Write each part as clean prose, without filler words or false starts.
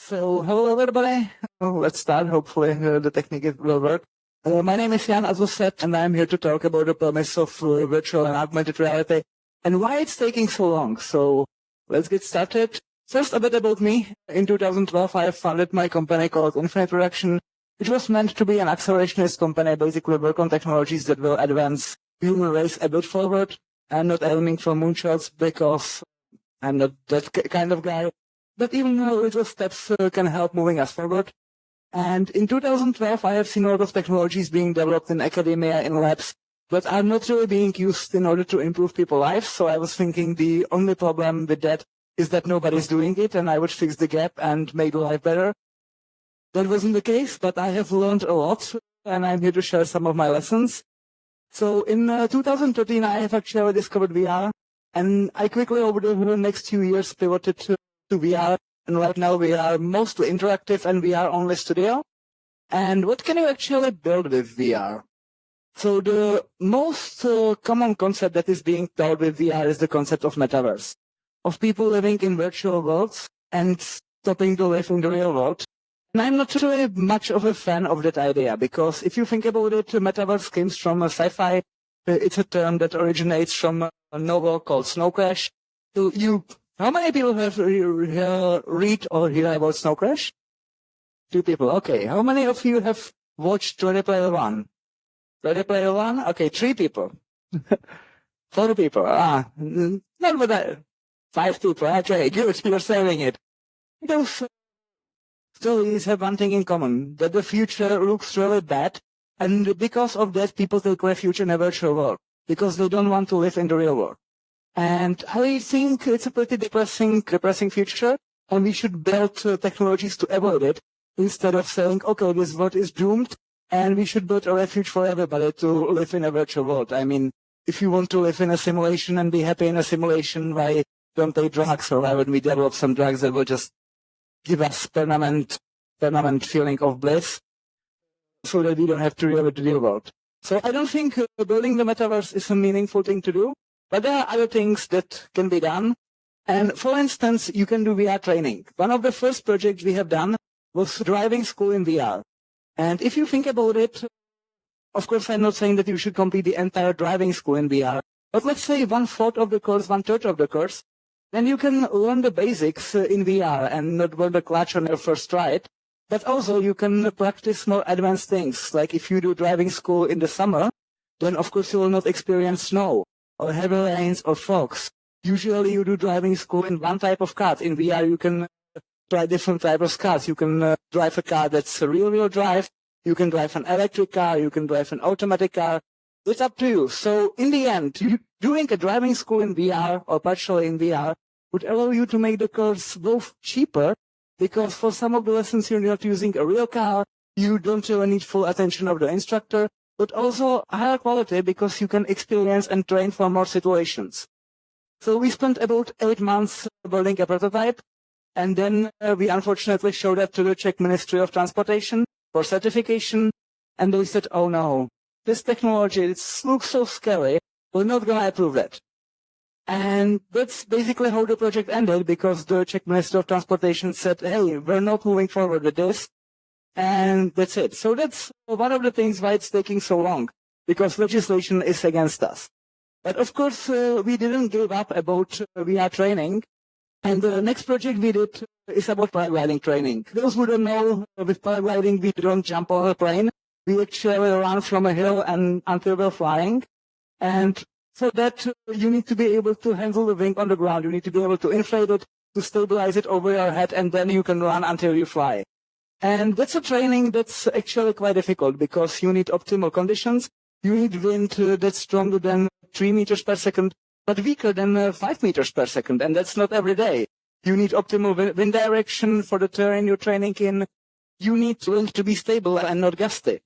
Hello everybody. Let's start. Hopefully the technique will work. My name is Jan, as was said, and I'm here to talk about the promise of virtual and augmented reality and why it's taking so long. So let's get started. First, a bit about me. In 2012, I founded my company called Infinite Reaction, which was meant to be an accelerationist company, basically work on technologies that will advance human race a bit forward. I'm not aiming for moonshots because I'm not that kind of guy. But even little steps can help moving us forward. And in 2012, I have seen a lot of technologies being developed in academia, in labs, but are not really being used in order to improve people's lives. So I was thinking the only problem with that is that nobody's doing it, and I would fix the gap and make life better. That wasn't the case, but I have learned a lot, and I'm here to share some of my lessons. So in 2013, I have actually discovered VR, and I quickly, over the next few years, pivoted to VR, and right now we are mostly interactive and we are only studio. And what can you actually build with VR? So the most common concept that is being taught with VR is the concept of metaverse, of people living in virtual worlds and stopping to live in the real world. And I'm not really much of a fan of that idea, because if you think about it, metaverse comes from sci-fi. It's a term that originates from a novel called Snow Crash. So how many people have read or hear about Snow Crash? 2 people. Okay. How many of you have watched Ready Player One? Ready Player One? Okay, 3 people. 4 people. Not with that. 5 people. Okay, good. You're saving it. Those stories have one thing in common, that the future looks really bad, and because of that, people take refuge in a virtual world, because they don't want to live in the real world. And I think it's a pretty depressing future, and we should build technologies to avoid it, instead of saying, okay, this world is doomed, and we should build a refuge for everybody to live in a virtual world. I mean, if you want to live in a simulation and be happy in a simulation, why don't take drugs, or why would we develop some drugs that will just give us permanent feeling of bliss, so that we don't have to deal with the real world. So I don't think building the metaverse is a meaningful thing to do. But there are other things that can be done. And for instance, you can do VR training. One of the first projects we have done was driving school in VR. And if you think about it, of course, I'm not saying that you should complete the entire driving school in VR. But let's say 1/4 of the course, 1/3 of the course, then you can learn the basics in VR and not burn the clutch on your first ride. But also you can practice more advanced things. Like if you do driving school in the summer, then of course you will not experience snow or heavy rains or fogs. Usually you do driving school in one type of car. In VR you can try different types of cars. You can drive a car that's a rear-wheel drive. You can drive an electric car. You can drive an automatic car. It's up to you. So in the end, doing a driving school in VR or partially in VR would allow you to make the course both cheaper, because for some of the lessons you're not using a real car, you don't really need full attention of the instructor, but also higher quality because you can experience and train for more situations. So we spent about 8 months building a prototype, and then we unfortunately showed that to the Czech Ministry of Transportation for certification, and they said, oh no, this technology, it looks so scary, we're not going to approve that. And that's basically how the project ended, because the Czech Ministry of Transportation said, hey, we're not moving forward with this. And that's it. So that's one of the things why it's taking so long, because legislation is against us. But of course, we didn't give up about VR training. And the next project we did is about paragliding training. Those who don't know, with paragliding, we don't jump on a plane. We actually run from a hill until we're flying. And for that, you need to be able to handle the wing on the ground. You need to be able to inflate it, to stabilize it over your head, and then you can run until you fly. And that's a training that's actually quite difficult, because you need optimal conditions. You need wind that's stronger than 3 meters per second, but weaker than 5 meters per second. And that's not every day. You need optimal wind direction for the terrain you're training in. You need wind to be stable and not gusty.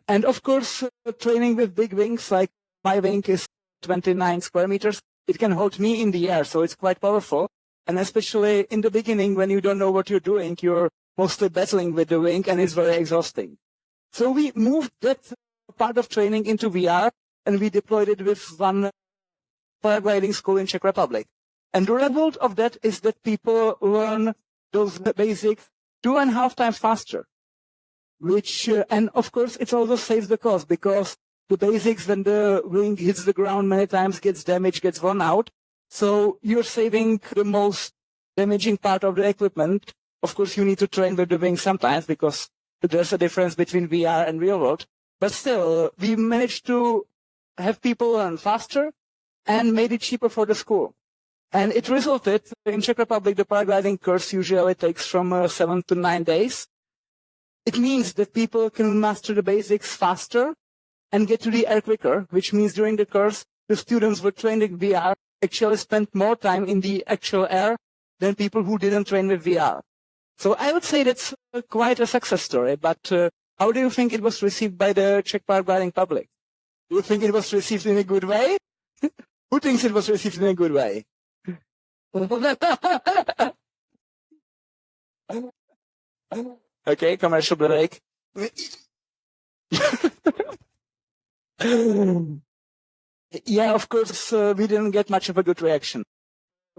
And of course, training with big wings, like my wing is 29 square meters, it can hold me in the air, so it's quite powerful. And especially in the beginning, when you don't know what you're doing, you're mostly battling with the wing, and it's very exhausting. So we moved that part of training into VR, and we deployed it with one paragliding school in Czech Republic. And the result of that is that people learn those basic 2.5 times faster. And of course, it also saves the cost because the basics, when the wing hits the ground many times, gets damaged, gets worn out. So you're saving the most damaging part of the equipment. Of course, you need to train with the wing sometimes because there's a difference between VR and real world. But still, we managed to have people learn faster and made it cheaper for the school. And it resulted in Czech Republic, the paragliding course usually takes from 7 to 9 days. It means that people can master the basics faster and get to the air quicker, which means during the course, the students were trained in VR actually spent more time in the actual air than people who didn't train with VR. So I would say that's quite a success story, but how do you think it was received by the Czech paragliding public? Do you think it was received in a good way? Who thinks it was received in a good way? Okay, commercial break. Yeah, of course, we didn't get much of a good reaction.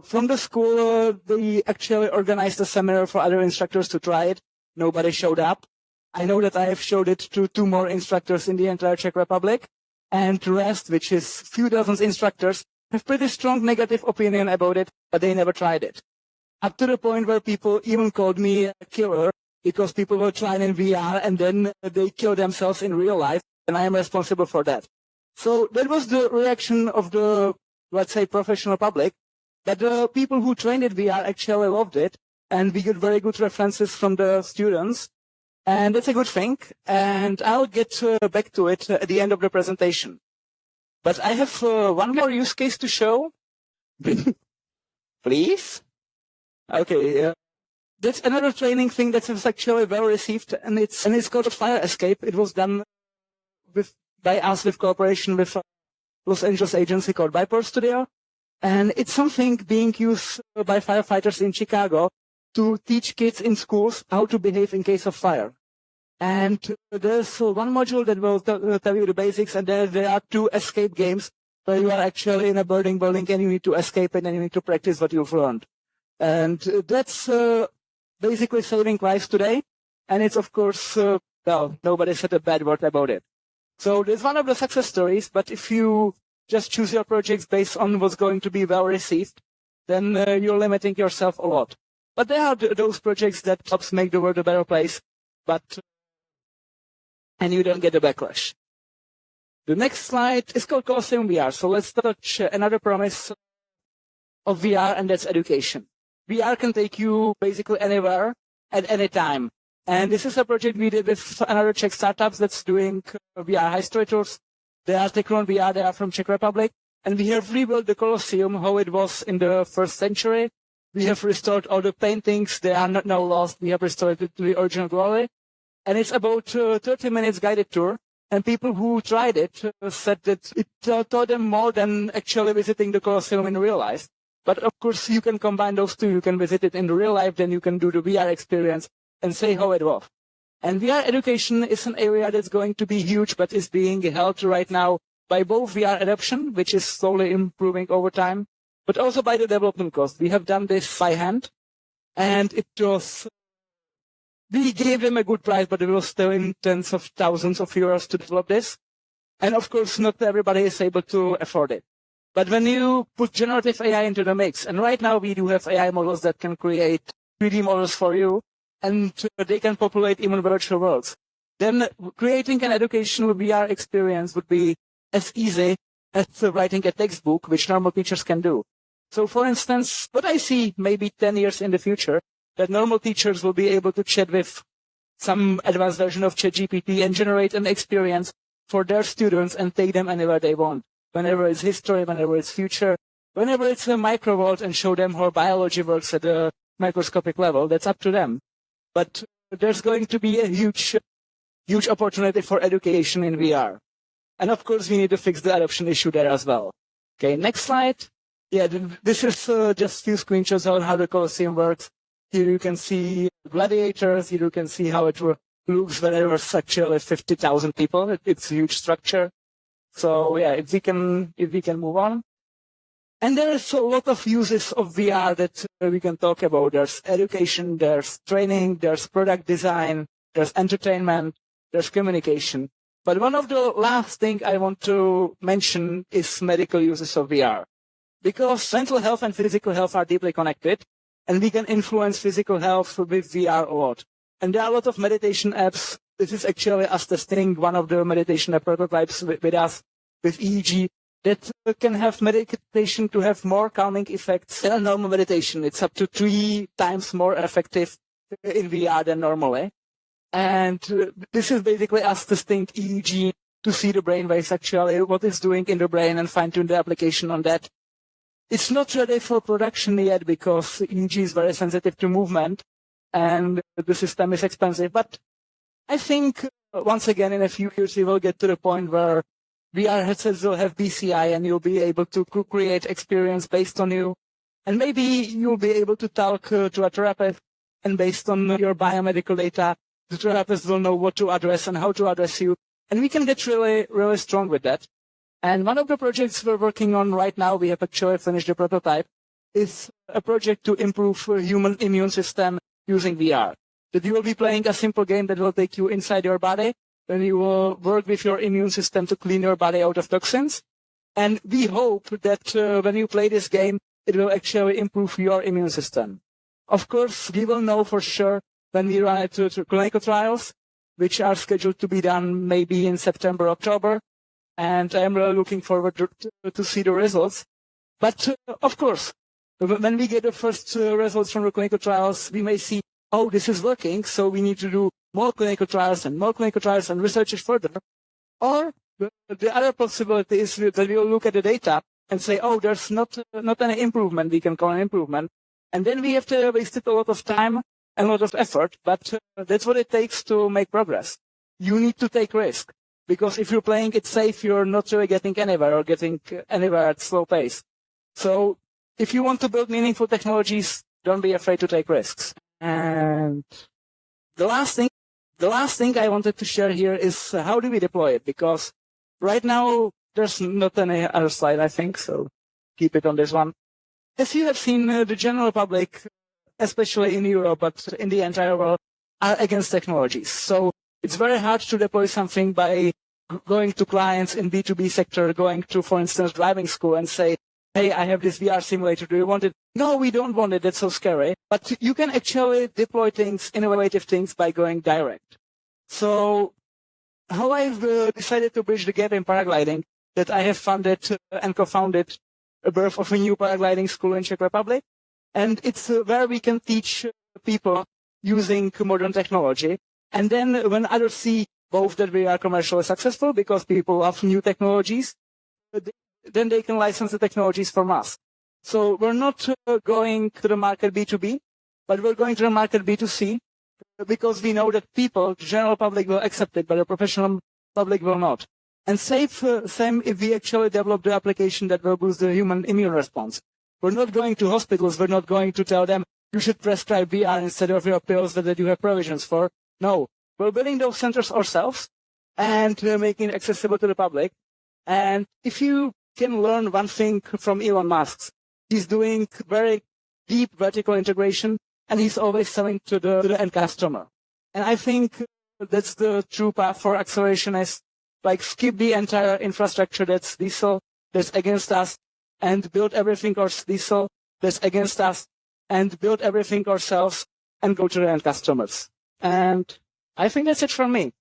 From the school, they actually organized a seminar for other instructors to try it. Nobody showed up. I know that I have showed it to 2 more instructors in the entire Czech Republic, and the rest, which is few dozens instructors, have pretty strong negative opinion about it, but they never tried it. Up to the point where people even called me a killer because people were trying in VR and then they kill themselves in real life, and I am responsible for that. So that was the reaction of the, let's say, professional public. But the people who trained in VR actually loved it, and we got very good references from the students, and that's a good thing. And I'll get back to it at the end of the presentation. But I have one more use case to show. Please? Okay. That's another training thing that is actually well received, and it's called Fire Escape. It was done by us with cooperation with a Los Angeles agency called Viper Studio. And it's something being used by firefighters in Chicago to teach kids in schools how to behave in case of fire. And there's one module that will tell you the basics, and there are 2 escape games where you are actually in a burning building and you need to escape it and you need to practice what you've learned. And that's basically saving lives today. And it's, of course, well, nobody said a bad word about it. So there's one of the success stories, but if you just choose your projects based on what's going to be well received, then you're limiting yourself a lot. But there are those projects that helps make the world a better place, and you don't get a backlash. The next slide is called Colosseum VR. So let's touch another promise of VR, and that's education. VR can take you basically anywhere at any time. And this is a project we did with another Czech startups that's doing VR history tours. They are Techron VR, they are from Czech Republic. And we have rebuilt the Colosseum, how it was in the 1st century. We have restored all the paintings. They are not now lost. We have restored it to the original glory. And it's about 30 minutes guided tour. And people who tried it said that it taught them more than actually visiting the Colosseum in real life. But of course, you can combine those 2. You can visit it in real life, then you can do the VR experience and say how it was. And VR education is an area that's going to be huge, but is being held right now by both VR adoption, which is slowly improving over time, but also by the development cost. We have done this by hand, and we gave them a good price, but it was still in tens of thousands of euros to develop this. And of course, not everybody is able to afford it. But when you put generative AI into the mix, and right now we do have AI models that can create 3D models for you, and they can populate even virtual worlds, then creating an educational VR experience would be as easy as writing a textbook, which normal teachers can do. So for instance, what I see maybe 10 years in the future, that normal teachers will be able to chat with some advanced version of ChatGPT and generate an experience for their students and take them anywhere they want. Whenever it's history, whenever it's future, whenever it's a micro world, and show them how biology works at a microscopic level, that's up to them. But there's going to be a huge opportunity for education in VR. And of course, we need to fix the adoption issue there as well. Okay, next slide. Yeah, this is just a few screenshots on how the Colosseum works. Here you can see gladiators. Here you can see how it looks when there were actually 50,000 people. It's a huge structure. So yeah, if we can move on. And there is a lot of uses of VR that we can talk about. There's education, there's training, there's product design, there's entertainment, there's communication. But one of the last things I want to mention is medical uses of VR. Because mental health and physical health are deeply connected, and we can influence physical health with VR a lot. And there are a lot of meditation apps. This is actually us testing one of the meditation app prototypes with us, with EEG, that can have meditation to have more calming effects than a normal meditation. It's up to 3 times more effective in VR than normally. And this is basically us testing EEG to see the brain waves actually, what it's doing in the brain, and fine-tune the application on that. It's not ready for production yet because EEG is very sensitive to movement and the system is expensive. But I think once again in a few years we will get to the point where VR headsets will have BCI and you'll be able to create experience based on you. And maybe you'll be able to talk to a therapist, and based on your biomedical data, the therapist will know what to address and how to address you. And we can get really, really strong with that. And one of the projects we're working on right now, we have actually finished the prototype, is a project to improve human immune system using VR. That you will be playing a simple game that will take you inside your body, and you will work with your immune system to clean your body out of toxins. And we hope that when you play this game, it will actually improve your immune system. Of course, we will know for sure when we run it to clinical trials, which are scheduled to be done maybe in September, October. And I'm really looking forward to see the results. But of course, when we get the first results from the clinical trials, we may see, oh, this is working, so we need to do more clinical trials and research it further. Or the other possibility is that we will look at the data and say, oh, there's not any improvement we can call an improvement. And then we have to waste a lot of time and a lot of effort, but that's what it takes to make progress. You need to take risk. Because if you're playing it safe, you're not really getting anywhere or getting anywhere at slow pace. So if you want to build meaningful technologies, don't be afraid to take risks. And the last thing I wanted to share here is how do we deploy it? Because right now there's not any other slide, I think, so keep it on this one. As you have seen, the general public, especially in Europe, but in the entire world, are against technologies. So it's very hard to deploy something by going to clients in B2B sector, going to, for instance, driving school and say, hey, I have this VR simulator. Do you want it? No, we don't want it. That's so scary. But you can actually deploy things, innovative things, by going direct. So how I've decided to bridge the gap in paragliding, that I have funded and co-founded a birth of a new paragliding school in Czech Republic. And it's where we can teach people using modern technology. And then when others see both that we are commercially successful because people love new technologies, then they can license the technologies from us. So we're not going to the market B2B, but we're going to the market B2C because we know that people, the general public, will accept it, but the professional public will not. And same if we actually develop the application that will boost the human immune response. We're not going to hospitals. We're not going to tell them, you should prescribe VR instead of your pills that you have provisions for. No, we're building those centers ourselves and making it accessible to the public. And if you can learn one thing from Elon Musk, he's doing very deep vertical integration, and he's always selling to the end customer. And I think that's the true path for acceleration, is like skip the entire infrastructure that's diesel, that's against us, and build everything diesel that's against us, and build everything ourselves and go to the end customers. And I think that's it from me.